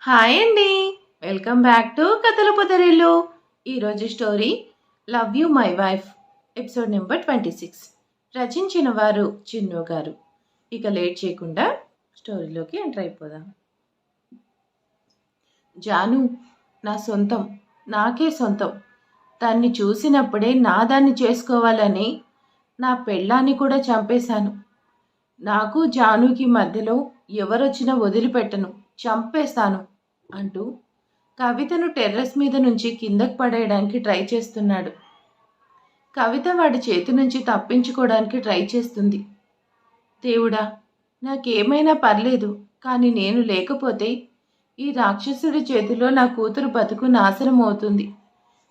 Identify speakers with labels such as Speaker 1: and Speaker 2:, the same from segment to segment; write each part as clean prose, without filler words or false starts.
Speaker 1: Hi అండి. Welcome back to కథల పొదరిల్లు. ఈరోజు story love you my wife episode number 26. రచించిన వారు చిన్ను గారు. ఇక లేట్ చేయకుండా స్టోరీలోకి ఎంటర్ అయిపోదాం. జాను నా సొంతం, నాకే సొంతం. దాన్ని చూసినప్పుడే నా దాన్ని చేసుకోవాలని నా పెళ్ళాన్ని కూడా చంపేశాను. నాకు జానుకి మధ్యలో ఎవరొచ్చినా వదిలిపెట్టను, చంపేస్తాను అంటూ కవితను టెర్రస్ మీద నుంచి కిందకు పడేయడానికి ట్రై చేస్తున్నాడు. కవిత వాడి చేతి నుంచి తప్పించుకోవడానికి ట్రై చేస్తుంది. దేవుడా, నాకేమైనా పర్లేదు, కానీ నేను లేకపోతే ఈ రాక్షసుడి చేతిలో నా కూతురు బతుకు నాశనం అవుతుంది.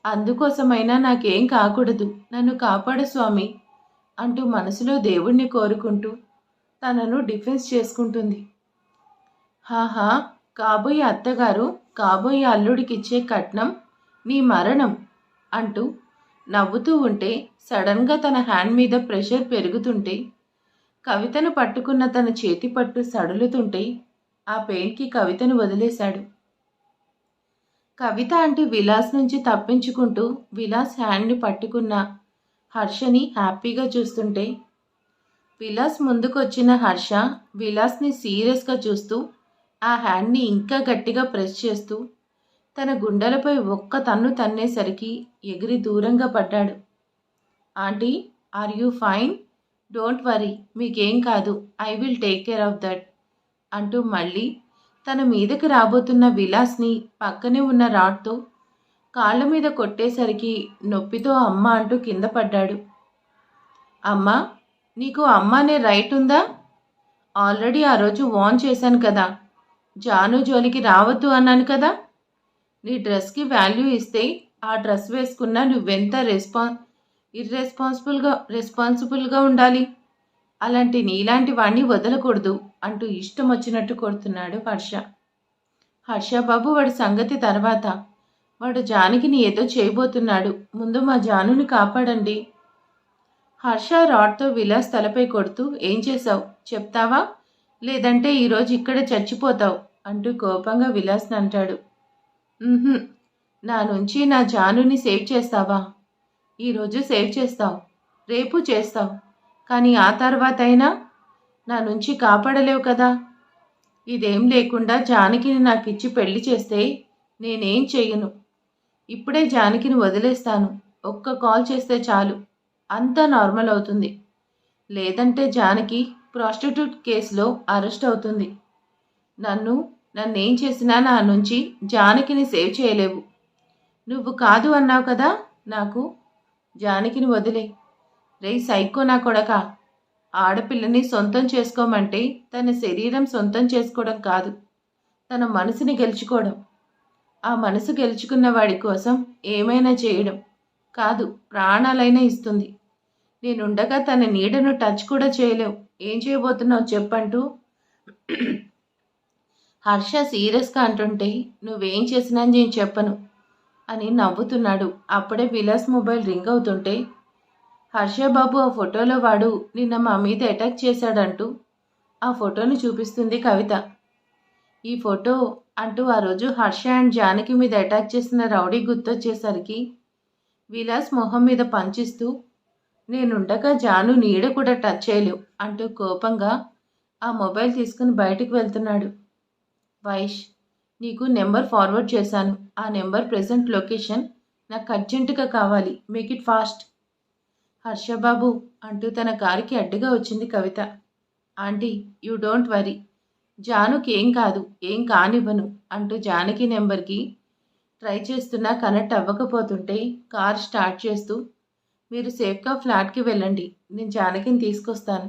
Speaker 1: అందుకోసమైనా నాకేం కాకూడదు, నన్ను కాపాడు స్వామి అంటూ మనసులో దేవుణ్ణి కోరుకుంటూ తనను డిఫెన్స్ చేసుకుంటుంది. హాహా, కాబోయే అత్తగారు కాబోయే అల్లుడికిచ్చే కట్నం నీ మరణం అంటూ నవ్వుతూ ఉంటే సడన్గా తన హ్యాండ్ మీద ప్రెషర్ పెరుగుతుంటే కవితను పట్టుకున్న తన చేతి పట్టు సడులుతుంటే ఆ పెయిన్కి కవితను వదిలేశాడు. కవిత అంటే విలాస్ నుంచి తప్పించుకుంటూ విలాస్ హ్యాండ్ని పట్టుకున్న హర్షని హ్యాపీగా చూస్తుంటే విలాస్ ముందుకొచ్చిన హర్ష విలాస్ని సీరియస్గా చూస్తూ ఆ హ్యాండ్ని ఇంకా గట్టిగా ప్రెస్ చేస్తూ తన గుండెలపై ఒక్క తన్ను తన్నేసరికి ఎగిరి దూరంగా పడ్డాడు. Aunty, are you fine? Don't worry, మీకేం కాదు, I will take care of that అంటూ మళ్ళీ తన మీదకి రాబోతున్న విలాస్ని పక్కనే ఉన్న రాడ్తో కాళ్ళ మీద కొట్టేసరికి నొప్పితో అమ్మ అంటూ కింద పడ్డాడు. అమ్మా, నీకు అమ్మ అనే రైట్ ఉందా? ఆల్రెడీ ఆ రోజు వార్న్ చేశాను కదా, జాను జోలికి రావద్దు అన్నాను కదా. నీ డ్రెస్కి వాల్యూ ఇస్తే ఆ డ్రెస్ వేసుకున్నా నువ్వెంత రెస్పాన్సిబుల్గా ఉండాలి. అలాంటి నీలాంటి వాణ్ణి వదలకూడదు అంటూ ఇష్టం వచ్చినట్టు కొడుతున్నాడు హర్ష. హర్ష బాబు, వాడి సంగతి తర్వాత. వాడు జానకిని ఏదో చేయబోతున్నాడు, ముందు మా జానుని కాపాడండి. హర్ష రాడ్తో విలాస్ తలపై కొడుతూ, ఏం చేశావు చెప్తావా, లేదంటే ఈరోజు ఇక్కడ చచ్చిపోతావు అంటూ కోపంగా విలాస్ని అంటాడు. నా నుంచి నా జానుని సేవ్ చేస్తావా? ఈరోజు సేవ్ చేస్తావు, రేపు చేస్తావు, కానీ ఆ తర్వాత అయినా నా నుంచి కాపాడలేవు కదా. ఇదేం లేకుండా జానకిని నాకు ఇచ్చి పెళ్లి చేస్తే నేనేం చెయ్యను. ఇప్పుడే జానకిని వదిలేస్తాను, ఒక్క కాల్ చేస్తే చాలు, అంతా నార్మల్ అవుతుంది. లేదంటే జానకి ప్రాస్టిట్యూట్ కేసులో అరెస్ట్ అవుతుంది. నన్నేం చేసినా నా నుంచి జానకిని సేవ్ చేయలేవు. నువ్వు కాదు అన్నావు కదా, నాకు జానకిని వదిలే. రే సైకో నా కొడక, ఆడపిల్లని సొంతం చేసుకోమంటే తన శరీరం సొంతం చేసుకోవడం కాదు, తన మనసుని గెలుచుకోవడం. ఆ మనసు గెలుచుకున్న వాడి కోసం ఏమైనా చేయడం కాదు, ప్రాణాలైనా ఇస్తుంది. నేనుండగా తన నీడను టచ్ కూడా చేయలేవు. ఏం చేయబోతున్నావు చెప్పంటూ హర్ష సీరియస్గా అంటుంటే, నువ్వేం చేసినా నేను చెప్పను అని నవ్వుతున్నాడు. అప్పుడే విలాస్ మొబైల్ రింగ్ అవుతుంటే, హర్షబాబు, ఆ ఫోటోలో వాడు నిన్న మా మీద అటాక్ చేశాడంటూ ఆ ఫోటోని చూపిస్తుంది కవిత. ఈ ఫోటో అంటూ ఆ రోజు హర్ష అండ్ జానకి మీద అటాక్ చేసిన రౌడీ గుర్తొచ్చేసరికి విలాస్ మొహం మీద పంచిస్తూ, నేనుండగా జాను నీడ కూడా టచ్ చేయలేవు అంటూ కోపంగా ఆ మొబైల్ తీసుకుని బయటకు వెళ్తున్నాడు. వైష్, నీకు నెంబర్ ఫార్వర్డ్ చేశాను, ఆ నెంబర్ ప్రెజెంట్ లొకేషన్ నాకు అర్జెంటుగా కావాలి, మేక్ ఇట్ ఫాస్ట్. హర్షబాబు అంటూ తన కారుకి అడ్డుగా వచ్చింది కవిత. ఆంటీ, యూ డోంట్ వరీ, జానుకి ఏం కాదు, ఏం కానివ్వను అంటూ జానకి నెంబర్కి ట్రై చేస్తున్నా కనెక్ట్ అవ్వకపోతుంటే కార్ స్టార్ట్ చేస్తూ, మీరు సేఫ్గా ఫ్లాట్కి వెళ్ళండి, నేను జానకిని తీసుకొస్తాను.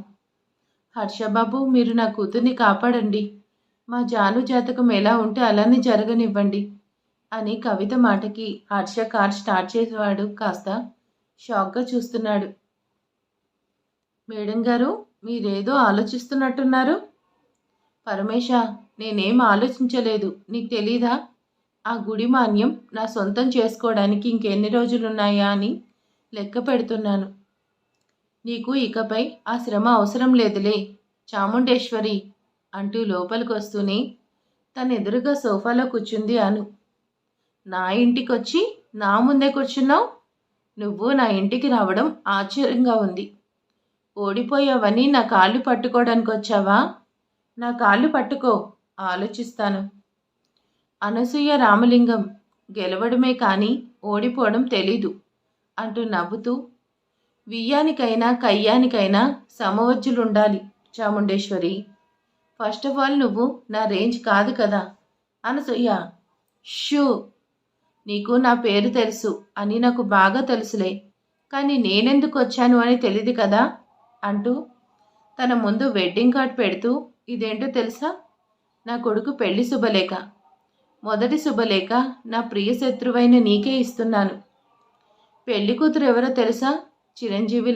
Speaker 1: హర్షబాబు, మీరు నా కూతుర్ని కాపాడండి, మా జాను జాతకం ఎలా ఉంటే అలానే జరగనివ్వండి అని కవిత మాటకి హర్ష కార్ స్టార్ట్ చేసేవాడు కాస్త షాక్గా చూస్తున్నాడు. మేడం గారు, మీరేదో ఆలోచిస్తున్నట్టున్నారు. పరమేశ, నేనేం ఆలోచించలేదు, నీకు తెలీదా? ఆ గుడి మాన్యం నా సొంతం చేసుకోవడానికి ఇంకెన్ని రోజులున్నాయా అని లెక్క పెడుతున్నాను. నీకు ఇకపై ఆ శ్రమ అవసరం లేదులే చాముండేశ్వరి అంటూ లోపలికి వస్తూనే తన ఎదురుగా సోఫాలో కూర్చుంది అను. నా ఇంటికొచ్చి నా ముందే కూర్చున్నావు? నువ్వు నా ఇంటికి రావడం ఆశ్చర్యంగా ఉంది. ఓడిపోయావని నా కాళ్ళు పట్టుకోవడానికి వచ్చావా? నా కాళ్ళు పట్టుకో, ఆలోచిస్తాను. అనసూయ రామలింగం గెలవడమే కానీ ఓడిపోవడం తెలీదు అంటూ నవ్వుతూ, వియ్యానికైనా కయ్యానికైనా సమవజ్జులుండాలి చాముండేశ్వరి. ఫస్ట్ ఆఫ్ ఆల్ నువ్వు నా రేంజ్ కాదు కదా. అనసూయ, షూ, నీకు నా పేరు తెలుసు అని నాకు బాగా తెలుసులే, కానీ నేనెందుకు వచ్చాను అని తెలియదు కదా అంటూ తన ముందు వెడ్డింగ్ కార్డ్ పెడుతూ, ఇదేంటో తెలుసా? నా కొడుకు పెళ్లి శుభలేఖ. మొదటి శుభలేఖ నా ప్రియ శత్రువైన నీకే ఇస్తున్నాను. పెళ్లి కూతురు ఎవరో తెలుసా? చిరంజీవి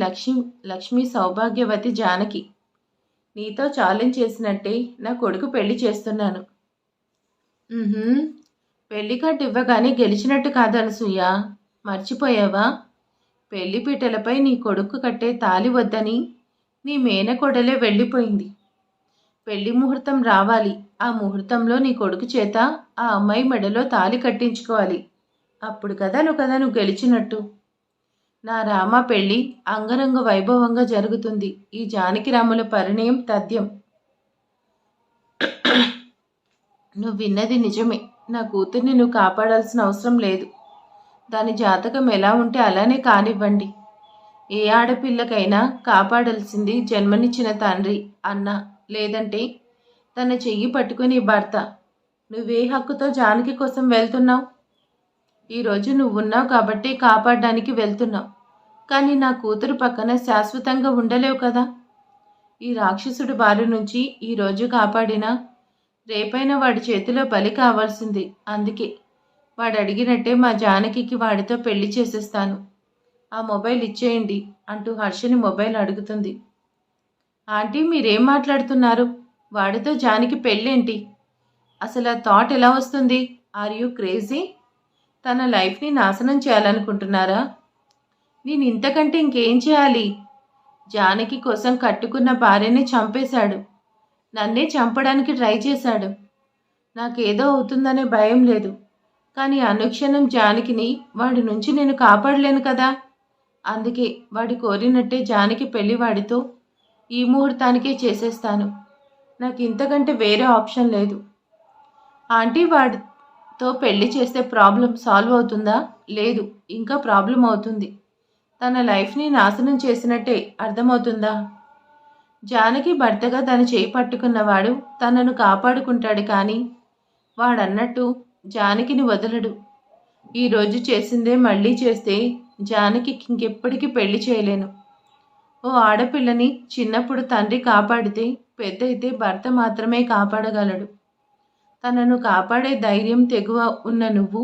Speaker 1: లక్ష్మి సౌభాగ్యవతి జానకి. నీతో ఛాలెంజ్ చేసినట్టే నా కొడుకు పెళ్లి చేస్తున్నాను. పెళ్లి కార్డు ఇవ్వగానే గెలిచినట్టు కాదు అనసూయ, మర్చిపోయావా? పెళ్లిపీటలపై నీ కొడుకు కట్టే తాలి వద్దని నీ మేనకోడలే వెళ్ళిపోయింది. పెళ్లి ముహూర్తం రావాలి. ఆ ముహూర్తంలో నీ కొడుకు చేత ఆ అమ్మాయి మెడలో తాలి కట్టించుకోవాలి. అప్పుడు నువ్వు గెలిచినట్టు. నా రామ పెళ్ళి అంగరంగ వైభవంగా జరుగుతుంది. ఈ జానకిరాముల పరిణయం తథ్యం. నువ్వు విన్నది నిజమే. నా కూతుర్ని నువ్వు కాపాడాల్సిన అవసరం లేదు. దాని జాతకం ఎలా ఉంటే అలానే కానివ్వండి. ఏ ఆడపిల్లకైనా కాపాడాల్సింది జన్మనిచ్చిన తండ్రి అన్న, లేదంటే తన చెయ్యి పట్టుకుని భర్త. నువ్వే హక్కుతో జానకి కోసం వెళ్తున్నావు? ఈరోజు నువ్వున్నావు కాబట్టి కాపాడడానికి వెళ్తున్నావు, కానీ నా కూతురు పక్కన శాశ్వతంగా ఉండలేవు కదా. ఈ రాక్షసుడి బారి నుంచి ఈరోజు కాపాడినా రేపైనా వాడి చేతిలో బలి కావాల్సింది. అందుకే వాడు అడిగినట్టే మా జానకికి వాడితో పెళ్లి చేసేస్తాను. ఆ మొబైల్ ఇచ్చేయండి అంటూ హర్షని మొబైల్ అడుగుతుంది. ఆంటీ, మీరేం మాట్లాడుతున్నారు? వాడితో జానకి పెళ్ళేంటి? అసలు ఆ థాట్ ఎలా వస్తుంది? Are you crazy? తన లైఫ్ని నాశనం చేయాలనుకుంటున్నారా? నేను ఇంతకంటే ఇంకేం చేయాలి? జానకి కోసం కట్టుకున్న భార్యని చంపేశాడు. నన్నే చంపడానికి ట్రై చేశాడు. నాకేదో అవుతుందనే భయం లేదు, కానీ అనుక్షణం జానకిని వాడి నుంచి నేను కాపాడలేను కదా. అందుకే వాడి కోరినట్టే జానకి పెళ్లి వాడితో ఈ ముహూర్తానికే చేసేస్తాను. నాకు ఇంతకంటే వేరే ఆప్షన్ లేదు. ఆంటీ, వాడితో పెళ్లి చేస్తే ప్రాబ్లం సాల్వ్ అవుతుందా? లేదు, ఇంకా ప్రాబ్లం అవుతుంది. తన లైఫ్ని నాశనం చేసినట్టే అర్థమవుతుందా? జానకి భర్తగా తను చేయి పట్టుకున్నవాడు తనను కాపాడుకుంటాడు, కానీ వాడన్నట్టు జానకిని వదలడు. ఈరోజు చేసిందే మళ్ళీ చేస్తే జానకి ఇంకెప్పటికీ పెళ్లి చేయలేను. ఓ ఆడపిల్లని చిన్నప్పుడు తండ్రి కాపాడితే పెద్దయితే భర్త మాత్రమే కాపాడగలడు. తనను కాపాడే ధైర్యం తెగువ ఉన్న నువ్వు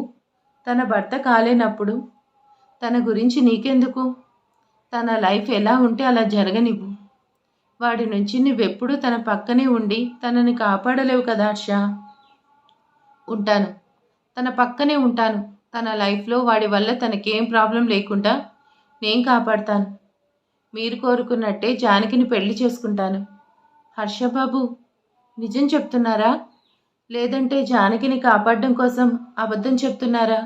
Speaker 1: తన భర్త కాలేనప్పుడు తన గురించి నీకెందుకు? తన లైఫ్ ఎలా ఉంటే అలా జరగనివ్వు. వాడి నుంచి నువ్వెప్పుడూ తన పక్కనే ఉండి తనని కాపాడలేవు కదా హర్ష. ఉంటాను, తన పక్కనే ఉంటాను. తన లైఫ్లో వాడి వల్ల తనకేం ప్రాబ్లం లేకుండా నేను కాపాడతాను. మీరు కోరుకున్నట్టే జానకిని పెళ్లి చేసుకుంటాను. హర్షబాబు, నిజం చెప్తున్నారా? లేదంటే జానకిని కాపాడడం కోసం అబద్ధం చెప్తున్నారా?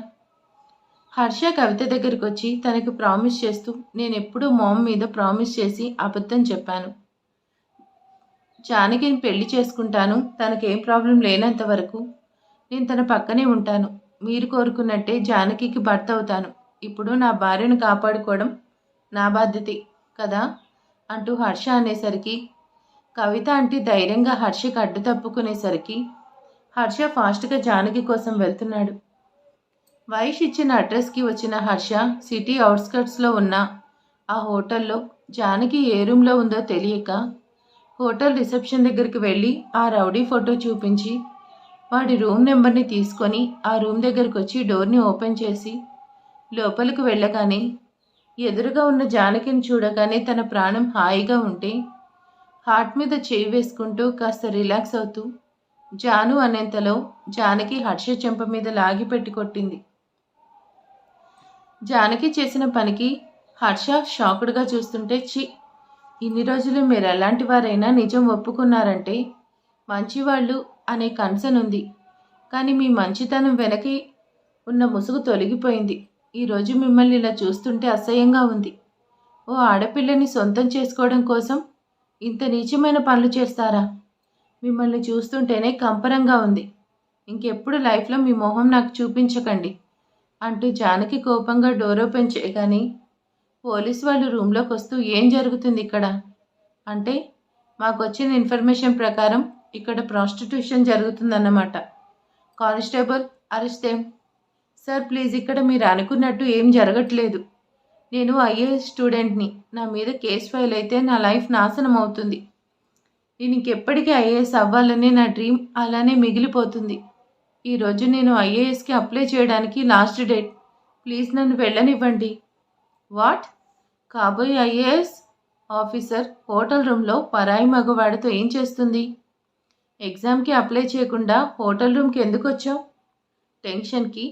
Speaker 1: హర్ష కవిత దగ్గరికి వచ్చి తనకు ప్రామిస్ చేస్తూ, నేను ఎప్పుడూ మామ్ మీద ప్రామిస్ చేసి అబద్ధం చెప్పాను. జానకిని పెళ్లి చేసుకుంటాను. తనకేం ప్రాబ్లం లేనంత వరకు నేను తన పక్కనే ఉంటాను. మీరు కోరుకున్నట్టే జానకికి భర్త అవుతాను. ఇప్పుడు నా భార్యను కాపాడుకోవడం నా బాధ్యతే కదా అంటూ హర్ష అనేసరికి, కవిత అంటే ధైర్యంగా హర్షకి అడ్డు తప్పుకునేసరికి హర్ష ఫాస్ట్గా జానకి కోసం వెళ్తున్నాడు. వైష్ ఇచ్చిన అడ్రస్కి వచ్చిన హర్ష సిటీ అవుట్స్కట్స్లో ఉన్న ఆ హోటల్లో జానకి ఏ రూమ్లో ఉందో తెలియక హోటల్ రిసెప్షన్ దగ్గరికి వెళ్ళి ఆ రౌడీ ఫోటో చూపించి వాడి రూమ్ నెంబర్ని తీసుకొని ఆ రూమ్ దగ్గరికి వచ్చి డోర్ని ఓపెన్ చేసి లోపలికి వెళ్ళగానే ఎదురుగా ఉన్న జానకిని చూడగానే తన ప్రాణం హాయిగా ఉంటే హార్ట్ మీద చేయి వేసుకుంటూ కాస్త రిలాక్స్ అవుతూ జాను అనేంతలో జానకి హర్ష చెంప మీద లాగి పెట్టి కొట్టింది. జానకి చేసిన పనికి హర్ష షాక్డ్గా చూస్తుంటే, ఇన్ని రోజులు మీరు ఎలాంటి వారైనా నిజం ఒప్పుకున్నారంటే మంచివాళ్ళు అనే కన్సర్న్ ఉంది. కానీ మీ మంచితనం వెనకే ఉన్న ముసుగు తొలగిపోయింది. ఈరోజు మిమ్మల్ని ఇలా చూస్తుంటే అసహ్యంగా ఉంది. ఓ ఆడపిల్లని సొంతం చేసుకోవడం కోసం ఇంత నీచమైన పనులు చేస్తారా? మిమ్మల్ని చూస్తుంటేనే కంపరంగా ఉంది. ఇంకెప్పుడు లైఫ్లో మీ మొహం నాకు చూపించకండి అంటూ జానకి కోపంగా డోర్ ఓపెన్ చేయగానే పోలీస్ వాళ్ళు రూమ్లోకి వస్తూ ఏం జరుగుతుంది ఇక్కడ అంటే మాకొచ్చిన ఇన్ఫర్మేషన్ ప్రకారం ఇక్కడ ప్రాస్టిట్యూషన్ జరుగుతుందన్నమాట. Constable arrest them. Sir please, ఇక్కడ మీరు అనుకున్నట్టు ఏం జరగట్లేదు. నేను ఐఏఎస్ స్టూడెంట్ని. నా మీద కేసు ఫైల్ అయితే నా లైఫ్ నాశనం అవుతుంది. నేను ఇంకెప్పటికీ ఐఏఎస్ అవ్వాలనే నా డ్రీమ్ అలానే మిగిలిపోతుంది. ఈరోజు నేను ఐఏఎస్కి అప్లై చేయడానికి లాస్ట్ డేట్. ప్లీజ్ నన్ను వెళ్ళనివ్వండి. వాట్? కాబోయే ఐఏఎస్ ఆఫీసర్ హోటల్ రూమ్లో పరాయి మగవాడితో ఏం చేస్తుంది? ఎగ్జామ్కి అప్లై చేయకుండా హోటల్ రూమ్కి ఎందుకు వచ్చావు? టెన్షన్కి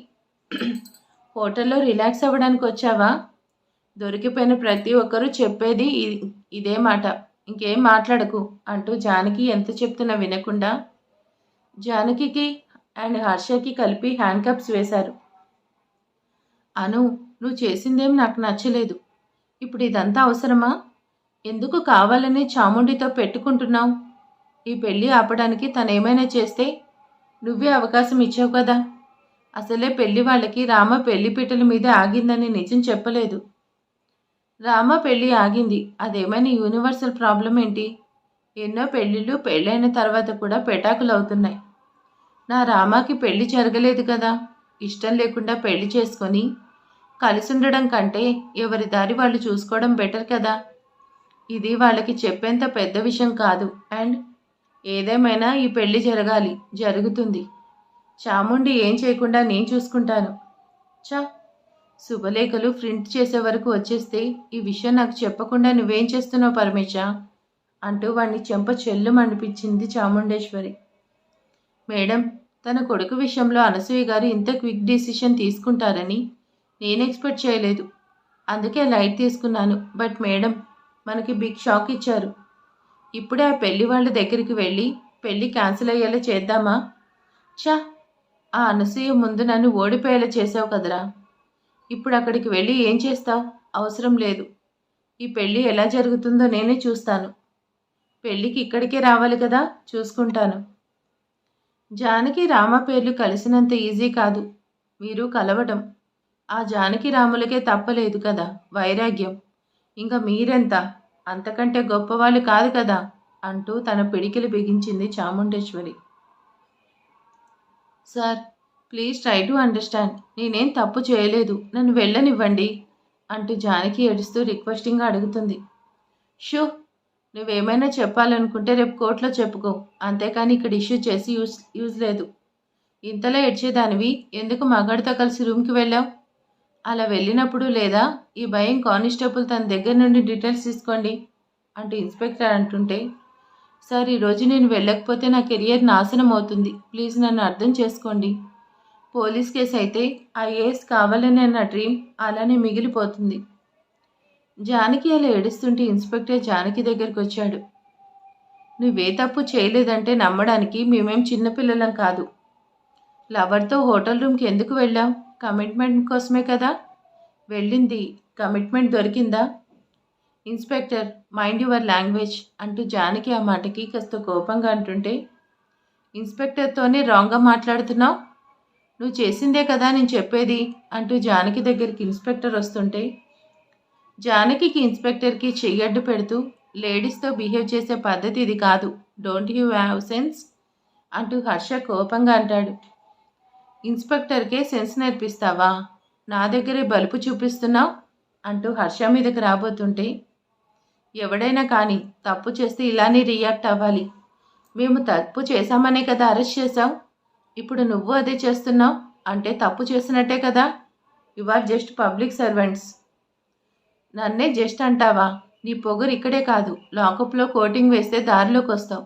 Speaker 1: హోటల్లో రిలాక్స్ అవ్వడానికి వచ్చావా? దొరికిపోయిన ప్రతి ఒక్కరూ చెప్పేది ఇదే మాట. ఇంకేం మాట్లాడకు అంటూ జానకి ఎంత చెప్తున్నా వినకుండా జానకికి అండ్ హర్షకి కలిపి హ్యాండ్ కప్స్ వేశారు. అను, నువ్వు చేసిందేం నాకు నచ్చలేదు. ఇప్పుడు ఇదంతా అవసరమా? ఎందుకు కావాలని చాముండితో పెట్టుకుంటున్నావు? ఈ పెళ్ళి ఆపడానికి తనేమైనా చేస్తే నువ్వే అవకాశం ఇచ్చావు కదా. అసలే పెళ్లి వాళ్ళకి రామ పెళ్లి పీటల మీద ఆగిందని నిజం చెప్పలేదు. రామ పెళ్ళి ఆగింది, అదేమైనా యూనివర్సల్ ప్రాబ్లం ఏంటి? ఎన్నో పెళ్ళిళ్ళు పెళ్ళైన తర్వాత కూడా పెటాకులు అవుతున్నాయి. నా రామాకి పెళ్లి జరగలేదు కదా. ఇష్టం లేకుండా పెళ్లి చేసుకొని కలిసి ఉండడం కంటే ఎవరి దారి వాళ్ళు చూసుకోవడం బెటర్ కదా. ఇది వాళ్ళకి చెప్పేంత పెద్ద విషయం కాదు. అండ్ ఏదేమైనా ఈ పెళ్లి జరగాలి, జరుగుతుంది. చాముండి ఏం చేయకుండా నేను చూసుకుంటాను. చా, శుభలేఖలు ప్రింట్ చేసే వరకు వచ్చేస్తే ఈ విషయం నాకు చెప్పకుండా నువ్వేం చేస్తున్నావు పరమేశ అంటూ వాడిని చెంప చెల్లుమనిపించింది చాముండేశ్వరి. మేడం, తన కొడుకు విషయంలో అనసూయ గారు ఇంత క్విక్ డిసిషన్ తీసుకుంటారని నేను ఎక్స్పెక్ట్ చేయలేదు. అందుకే లైట్ తీసుకున్నాను. బట్ మేడం, మనకి బిగ్ షాక్ ఇచ్చారు. ఇప్పుడే ఆ పెళ్లి వాళ్ళ దగ్గరికి వెళ్ళి పెళ్లి క్యాన్సిల్ అయ్యేలా చేద్దామా? చా, ఆ అనసూయ ముందు నన్ను ఓడిపోయేలా చేసావు కదరా. ఇప్పుడు అక్కడికి వెళ్ళి ఏం చేస్తావు? అవసరం లేదు. ఈ పెళ్ళి ఎలా జరుగుతుందో నేనే చూస్తాను. పెళ్ళికి ఇక్కడికే రావాలి కదా, చూసుకుంటాను. జానకి రామ పేర్లు కలిసినంత ఈజీ కాదు మీరు కలవడం. ఆ జానకి రాములకే తప్పలేదు కదా వైరాగ్యం. ఇంకా మీరెంత, అంతకంటే గొప్పవాళ్ళు కాదు కదా అంటూ తన పిడికిలు బిగించింది Chamundeshwari. Sir please try to understand. నేనేం తప్పు చేయలేదు, నన్ను వెళ్ళనివ్వండి అంటూ జానకి ఏడుస్తూ రిక్వెస్టింగ్గా అడుగుతుంది. షూ, నువ్వేమైనా చెప్పాలనుకుంటే రేపు కోర్టులో చెప్పుకో, అంతేకాని ఇక్కడ ఇష్యూ చేసి యూజ్ లేదు. ఇంతలో ఏడ్చేదానివి ఎందుకు మగాడితో కలిసి రూమ్కి వెళ్ళావు? అలా వెళ్ళినప్పుడు లేదా ఈ భయం కానిస్టేబుల్ తన దగ్గర నుండి డీటెయిల్స్ తీసుకోండి అంటూ ఇన్స్పెక్టర్ అంటుంటే, సార్ ఈరోజు నేను వెళ్ళకపోతే నా కెరియర్ నాశనం అవుతుంది. ప్లీజ్ నన్ను అర్థం చేసుకోండి. పోలీస్ కేసు అయితే ఐఏఎస్ కావాలనే నా డ్రీమ్ అలానే మిగిలిపోతుంది. జానకి అలా ఏడుస్తుంటే ఇన్స్పెక్టర్ జానకి దగ్గరికి వచ్చాడు. నువ్వే తప్పు చేయలేదంటే నమ్మడానికి మేమేం చిన్నపిల్లలం కాదు. లవర్తో హోటల్ రూమ్కి ఎందుకు వెళ్ళావు? కమిట్మెంట్ కోసమే కదా వెళ్ళింది. కమిట్మెంట్ దొరికిందా? ఇన్స్పెక్టర్, మైండ్ యువర్ లాంగ్వేజ్ అంటూ జానకి ఆ మాటకి కాస్త కోపంగా అంటుంటే, ఇన్స్పెక్టర్తోనే రాంగ్గా మాట్లాడుతున్నావు. నువ్వు చేసిందే కదా నేను చెప్పేది అంటూ జానకి దగ్గరికి ఇన్స్పెక్టర్ వస్తుంటే, జానకికి ఇన్స్పెక్టర్కి చెయ్యడ్డు పెడుతూ, లేడీస్తో బిహేవ్ చేసే పద్ధతి ఇది కాదు. డోంట్ యూ హ్యావ్ సెన్స్ అంటూ హర్ష కోపంగా అంటాడు. ఇన్స్పెక్టర్కే సెన్స్ నేర్పిస్తావా? నా దగ్గరే బలుపు చూపిస్తున్నావు అంటూ హర్ష మీదకి రాబోతుంటే, ఎవడైనా కానీ తప్పు చేస్తే ఇలానే రియాక్ట్ అవ్వాలి. మేము తప్పు చేశామనే కదా అరెస్ట్ చేశావు. ఇప్పుడు నువ్వు అదే చేస్తున్నావు అంటే తప్పు చేసినట్టే కదా. You are just public servants. నన్నే జస్ట్ అంటావా? నీ పొగరు ఇక్కడే కాదు, లాకప్లో కోటింగ్ వేస్తే దారిలోకి వస్తావు.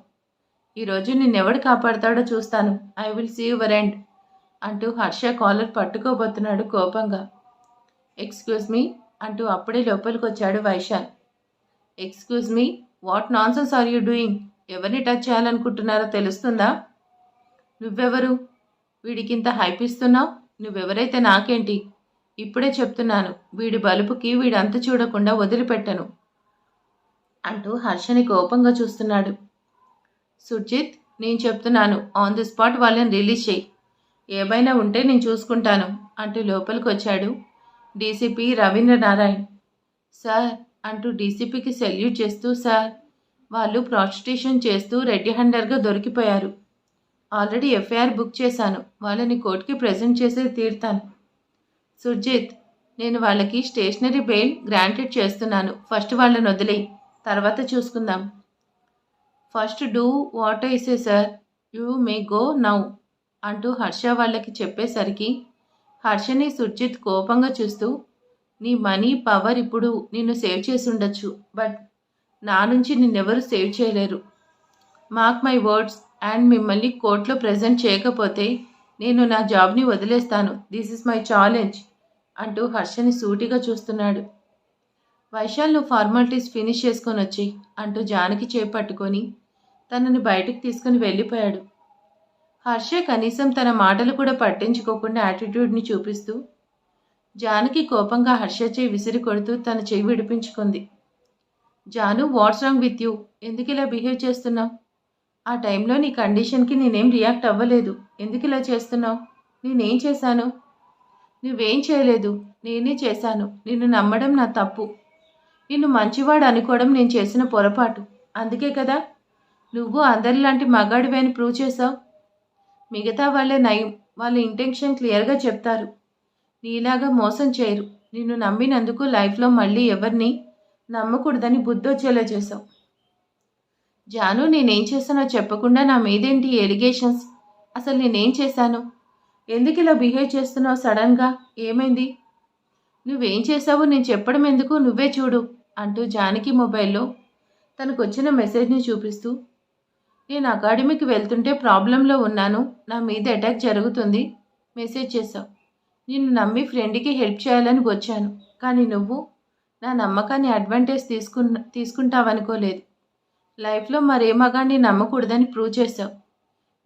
Speaker 1: ఈరోజు నిన్నెవడు కాపాడతాడో చూస్తాను. I will see your end అంటూ హర్ష కాలర్ పట్టుకోబోతున్నాడు కోపంగా. ఎక్స్క్యూజ్ మీ అంటూ అప్పుడే లోపలికి వచ్చాడు Vaishal. Excuse me, what nonsense are you doing? ఎవరిని టచ్ చేయాలనుకుంటున్నారో తెలుస్తుందా? నువ్వెవరు? వీడికింత హైప్ ఇస్తున్నావు? నువ్వెవరైతే నాకేంటి? ఇప్పుడే చెప్తున్నాను, వీడి బలుపుకి వీడంత చూడకుండా వదిలిపెట్టను అంటూ హర్షని కోపంగా చూస్తున్నాడు. సుర్జిత్, నేను చెప్తున్నాను, ఆన్ ది స్పాట్ వాళ్ళని రిలీజ్ చేయి. ఏమైనా ఉంటే నేను చూసుకుంటాను అంటూ లోపలికి వచ్చాడు డీసీపీ రవీంద్రనారాయణ్. సార్ అంటూ డీసీపీకి సెల్యూట్ చేస్తూ, సార్, వాళ్ళు ప్రాస్టిట్యూషన్ చేస్తూ రెడ్ హ్యాండర్గా దొరికిపోయారు. ఆల్రెడీ ఎఫ్ఐఆర్ బుక్ చేశాను. వాళ్ళని కోర్టుకి ప్రెజెంట్ చేసే తీరుతాను. సుర్జిత్, నేను వాళ్ళకి స్టేషనరీ బెయిల్ గ్రాంటెడ్ చేస్తున్నాను. ఫస్ట్ వాళ్ళని వదిలేయి, తర్వాత చూసుకుందాం. First do what I say sir, you may go now అంటూ హర్ష వాళ్ళకి చెప్పేసరికి హర్షని సుర్జిత్ కోపంగా చూస్తూ, నీ మనీ పవర్ ఇప్పుడు నిన్ను సేవ్ చేసి ఉండొచ్చు, బట్ నా నుంచి నిన్నెవరు సేవ్ చేయలేరు. మార్క్ మై వర్డ్స్, అండ్ మిమ్మల్ని కోర్టులో ప్రెజెంట్ చేయకపోతే నేను నా జాబ్ని వదిలేస్తాను. దిస్ ఇస్ మై ఛాలెంజ్ అంటూ హర్షని సూటిగా చూస్తున్నాడు. వైశాల్, నువ్వు ఫార్మాలిటీస్ ఫినిష్ చేసుకొని వచ్చి అంటూ జానకి చేపట్టుకొని తనని బయటకు తీసుకుని వెళ్ళిపోయాడు. హర్ష కనీసం తన మాటలు కూడా పట్టించుకోకుండా యాటిట్యూడ్ని చూపిస్తూ జానకి కోపంగా హర్ష చేయి విసిరి కొడుతూ తన చెయ్యి విడిపించుకుంది. Janu, what's wrong with you? ఎందుకు ఇలా బిహేవ్ చేస్తున్నావు? ఆ టైంలో నీ కండిషన్కి నేనేం రియాక్ట్ అవ్వలేదు. ఎందుకు ఇలా చేస్తున్నావు? నేనేం చేశాను? నువ్వేం చేయలేదు, నేనే చేశాను. నిన్ను నమ్మడం నా తప్పు. నిన్ను మంచివాడు అనుకోవడం నేను చేసిన పొరపాటు. అందుకే కదా నువ్వు అందరిలాంటి మగాడివే అని ప్రూవ్ చేశావు. మిగతా వాళ్ళే నయం, వాళ్ళ ఇంటెన్షన్ క్లియర్గా చెప్తారు. నీలాగా మోసం చేయరు. నిన్ను నమ్మినందుకు లైఫ్లో మళ్ళీ ఎవరిని నమ్మకూడదని బుద్ధొచ్చేలా చేశావు. జాను, నేనేం చేశానో చెప్పకుండా నా మీదేంటి ఎలిగేషన్స్? అసలు నేనేం చేశాను? ఎందుకు ఇలా బిహేవ్ చేస్తున్నావు సడన్గా? ఏమైంది? నువ్వేం చేశావో నేను చెప్పడం ఎందుకు, నువ్వే చూడు అంటూ జానకి మొబైల్లో తనకు వచ్చిన మెసేజ్ని చూపిస్తూ, నేను అకాడమీకి వెళ్తుంటే ప్రాబ్లంలో ఉన్నాను, నా మీద అటాక్ జరుగుతుంది, మెసేజ్ చేశావు. నిన్ను నమ్మి ఫ్రెండ్కి హెల్ప్ చేయాలని వచ్చాను, కానీ నువ్వు నా నమ్మకాన్ని అడ్వాంటేజ్ తీసుకుంటావనుకోలేదు. లైఫ్లో మరే మగాన్ని నమ్మకూడదని ప్రూవ్ చేశావు.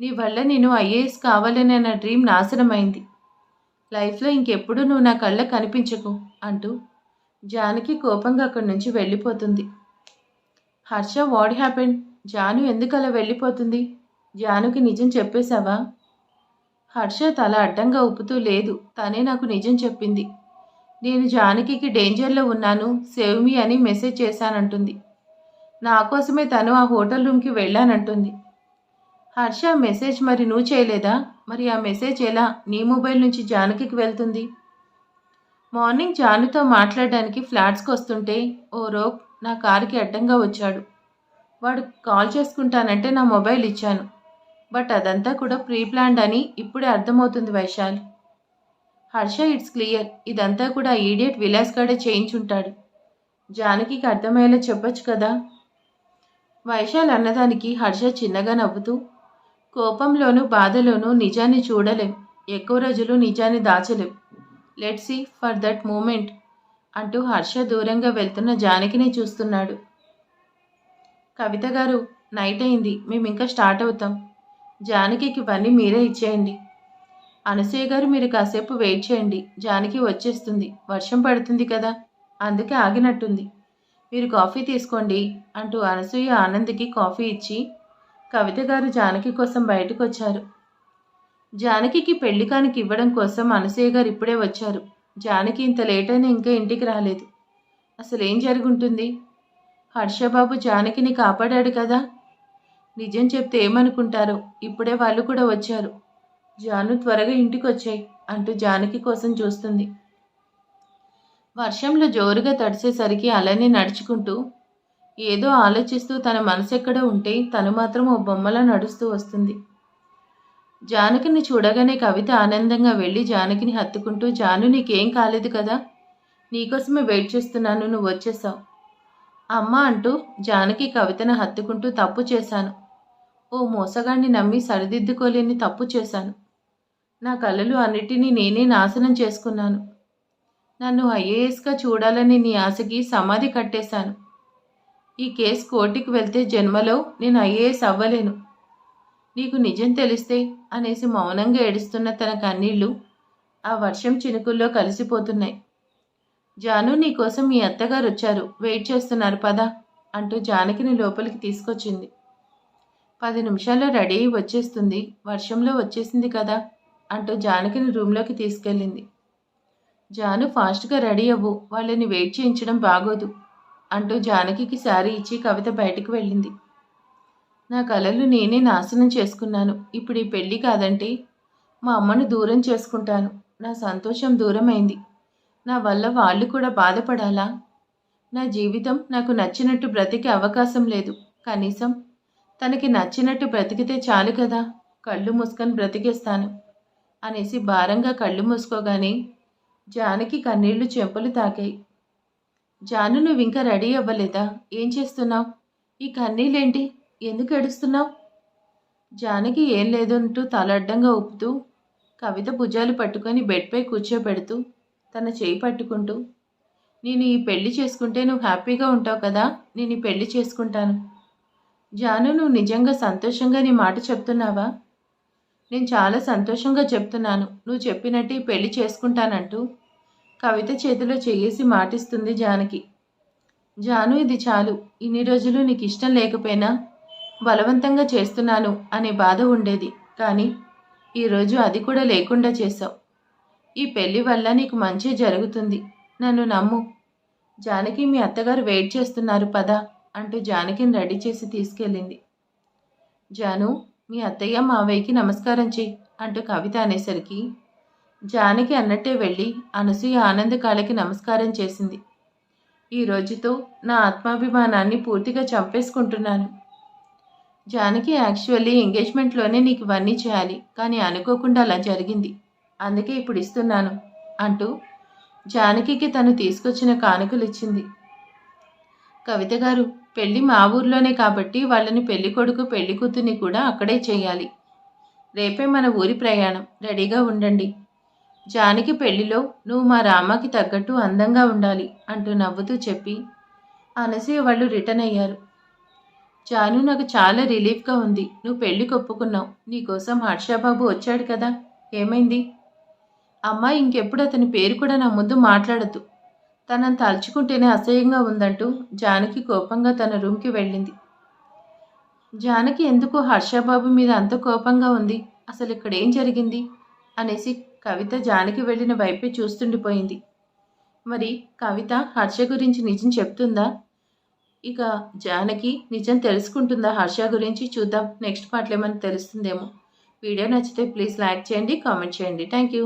Speaker 1: నీ వల్ల నేను ఐఏఎస్ కావాలనే నా డ్రీమ్ నాశనమైంది. లైఫ్లో ఇంకెప్పుడు నువ్వు నా కళ్ళ కనిపించకు అంటూ జానకి కోపంగా అక్కడి నుంచి వెళ్ళిపోతుంది. Harsha, what happened? జాను ఎందుకు అలా వెళ్ళిపోతుంది? జానుకి నిజం చెప్పేశావా? హర్ష తల అడ్డంగా ఊపుతూ, లేదు, తనే నాకు నిజం చెప్పింది. నేను జానకి డేంజర్లో ఉన్నాను, సేవ్ మీ అని మెసేజ్ చేశానంటుంది. నా కోసమే తను ఆ హోటల్ రూమ్కి వెళ్ళానంటుంది. హర్ష, మెసేజ్ మరి నువ్వు చేయలేదా? మరి ఆ మెసేజ్ ఎలా నీ మొబైల్ నుంచి జానకి వెళ్తుంది? మార్నింగ్ జానుతో మాట్లాడడానికి ఫ్లాట్స్కి వస్తుంటే ఓ రోగ్ నా కారుకి అడ్డంగా వచ్చాడు. వాడు కాల్ చేసుకుంటానంటే నా మొబైల్ ఇచ్చాను. బట్ అదంతా కూడా ప్రీ ప్లాన్డ్ అని ఇప్పుడే అర్థమవుతుంది వైశాల్. హర్ష, ఇట్స్ క్లియర్, ఇదంతా కూడా ఈడియట్ విలాస్ గడే చేయించుంటాడు. జానకి అర్థమయ్యేలా చెప్పొచ్చు కదా. వైశాల్ అన్నదానికి హర్ష చిన్నగా నవ్వుతూ, కోపంలోనూ బాధలోనూ నిజాన్ని చూడలేం, ఎక్కువ రోజులు నిజాన్ని దాచలేం. Let's see for that moment అంటూ హర్ష దూరంగా వెళ్తున్న జానకిని చూస్తున్నాడు. కవిత గారు, నైట్ అయింది, మేము ఇంకా స్టార్ట్ అవుతాం. జానకి ఇవన్నీ మీరే ఇచ్చేయండి. అనసూయ గారు, మీరు కాసేపు వెయిట్ చేయండి, జానకి వచ్చేస్తుంది, వర్షం పడుతుంది కదా, అందుకే ఆగినట్టుంది. మీరు కాఫీ తీసుకోండి అంటూ అనసూయ ఆనంద్కి కాఫీ ఇచ్చి కవిత గారు జానకి కోసం బయటకు వచ్చారు. జానకి పెళ్లి కానుక ఇవ్వడం కోసం అనసూయ గారు ఇప్పుడే వచ్చారు. జానకి ఇంత లేట్ అయినా ఇంకా ఇంటికి రాలేదు. అసలు ఏం జరుగుంటుంది? హర్షబాబు జానకిని కాపాడాడు కదా. నిజం చెప్తే ఏమనుకుంటారో, ఇప్పుడే వాళ్ళు కూడా వచ్చారు. జాను, త్వరగా ఇంటికి వచ్చాయి అంటూ జానకి కోసం చూస్తుంది. వర్షంలో జోరుగా తడిసేసరికి అలానే నడుచుకుంటూ ఏదో ఆలోచిస్తూ తన మనసు ఎక్కడో ఉంటే తను మాత్రం ఓ బొమ్మలా నడుస్తూ వస్తుంది. జానకిని చూడగానే కవిత ఆనందంగా వెళ్ళి జానకిని హత్తుకుంటూ, జాను, నీకేం కాలేదు కదా, నీకోసమే వెయిట్ చేస్తున్నాను, నువ్వు వచ్చేసావు అమ్మ అంటూ జానకి కవితను హత్తుకుంటూ, తప్పు చేశాను, ఓ మోసగాన్ని నమ్మి సరిదిద్దుకోలేని తప్పు చేశాను. నా కలలు అన్నిటినీ నేనే నాశనం చేసుకున్నాను. నన్ను ఐఏఎస్గా చూడాలని నీ ఆశకి సమాధి కట్టేశాను. ఈ కేసు కోర్టుకి వెళ్తే జన్మలో నేను ఐఏఎస్ అవ్వలేను. నీకు నిజం తెలిస్తే అనేసి మౌనంగా ఏడుస్తున్న తన కన్నీళ్లు ఆ వర్షం చినుకుల్లో కలిసిపోతున్నాయి. జాను, నీకోసం మీ అత్తగారు వచ్చారు, వెయిట్ చేస్తున్నారు పద అంటూ జానకిని లోపలికి తీసుకొచ్చింది. 10 నిమిషాల్లో రెడీ అయి వచ్చేస్తుంది, వర్షంలో వచ్చేసింది కదా అంటూ జానకిని రూమ్లోకి తీసుకెళ్ళింది. జాను, ఫాస్ట్గా రెడీ అవ్వు, వాళ్ళని వెయిట్ చేయించడం బాగోదు అంటూ జానకికి శారీ ఇచ్చి కవిత బయటకు వెళ్ళింది. నా కలలు నేనే నాశనం చేసుకున్నాను. ఇప్పుడు ఈ పెళ్ళి కాదంటే మా అమ్మను దూరం చేసుకుంటాను. నా సంతోషం దూరమైంది. నా వల్ల వాళ్ళు కూడా బాధపడాలా? నా జీవితం నాకు నచ్చినట్టు బ్రతికే అవకాశం లేదు. కనీసం తనకి నచ్చినట్టు బ్రతికితే చాలు కదా. కళ్ళు మూసుకొని బ్రతికేస్తాను అనేసి భారంగా కళ్ళు మూసుకోగానే జానకి కన్నీళ్లు చెంపలు తాకాయి. జాను, నువ్వు ఇంకా రెడీ అవ్వలేదా? ఏం చేస్తున్నావు? ఈ కన్నీళ్ళేంటి? ఎందుకు ఏడుస్తున్నావు? జానకి ఏం లేదంటూ తల అడ్డంగా ఊపుతూ కవిత భుజాలు పట్టుకొని బెడ్పై కూర్చోబెడుతూ తన చేయి పట్టుకుంటూ, నేను ఈ పెళ్లి చేసుకుంటే నువ్వు హ్యాపీగా ఉంటావు కదా, నేను ఈ పెళ్లి చేసుకుంటాను. జాను, నువ్వు నిజంగా సంతోషంగా నీ మాట చెప్తున్నావా? నేను చాలా సంతోషంగా చెప్తున్నాను. నువ్వు చెప్పినట్టు ఈ పెళ్లి చేసుకుంటానంటూ కవిత చేతిలో చేయేసి మాటిస్తుంది జానకి. జాను, ఇది చాలు. ఇన్ని రోజులు నీకు ఇష్టం లేకపోయినా బలవంతంగా చేస్తున్నాను అనే బాధ ఉండేది, కానీ ఈరోజు అది కూడా లేకుండా చేశావు. ఈ పెళ్లి వల్ల నీకు మంచి జరుగుతుంది, నన్ను నమ్ము. జానకి, మీ అత్తగారు వెయిట్ చేస్తున్నారు పద అంటూ జానకిని రెడీ చేసి తీసుకెళ్ళింది. జాను, మీ అత్తయ్య మావయ్యకి నమస్కారం చెయ్యి అంటూ కవిత అనేసరికి జానకి అన్నట్టే వెళ్ళి అనసూయ ఆనంద కాళ్ళకి నమస్కారం చేసింది. ఈ రోజుతో నా ఆత్మాభిమానాన్ని పూర్తిగా చంపేసుకుంటున్నాను. జానకి, యాక్చువల్లీ ఎంగేజ్మెంట్లోనే నీకు ఇవన్నీ చేయాలి, కానీ అనుకోకుండా అలా జరిగింది, అందుకే ఇప్పుడు ఇస్తున్నాను అంటూ జానకికి తను తీసుకొచ్చిన కానుకలు ఇచ్చింది. కవిత గారు, పెళ్ళి మా ఊర్లోనే కాబట్టి వాళ్ళని పెళ్లి కొడుకు పెళ్లి కూతుర్ని కూడా అక్కడే చేయాలి. రేపే మన ఊరి ప్రయాణం, రెడీగా ఉండండి. జానకి పెళ్లిలో నువ్వు మా రామకి తగ్గట్టు అందంగా ఉండాలి అంటూ నవ్వుతూ చెప్పి అనసూయ వాళ్ళు రిటర్న్ అయ్యారు. జాను, నాకు చాలా రిలీఫ్గా ఉంది. నువ్వు పెళ్లికి ఒప్పుకున్నావు. నీకోసం హర్షబాబు వచ్చాడు కదా, ఏమైంది? అమ్మ, ఇంకెప్పుడు అతని పేరు కూడా నా ముందు మాట్లాడద్దు. తనను తలుచుకుంటేనే అసహ్యంగా ఉందంటూ జానకి కోపంగా తన రూమ్కి వెళ్ళింది. జానకి ఎందుకు హర్షబాబు మీద అంత కోపంగా ఉంది? అసలు ఇక్కడ ఏం జరిగింది అనేసి కవిత జానకి వెళ్ళిన వైపే చూస్తుండిపోయింది. మరి కవిత హర్ష గురించి నిజం చెప్తుందా? ఇక జానకి నిజం తెలుసుకుంటుందా హర్ష గురించి? చూద్దాం, నెక్స్ట్ పార్ట్లో ఏమైనా తెలుస్తుందేమో. వీడియో నచ్చితే ప్లీజ్ లైక్ చేయండి, కామెంట్ చేయండి. Thank you.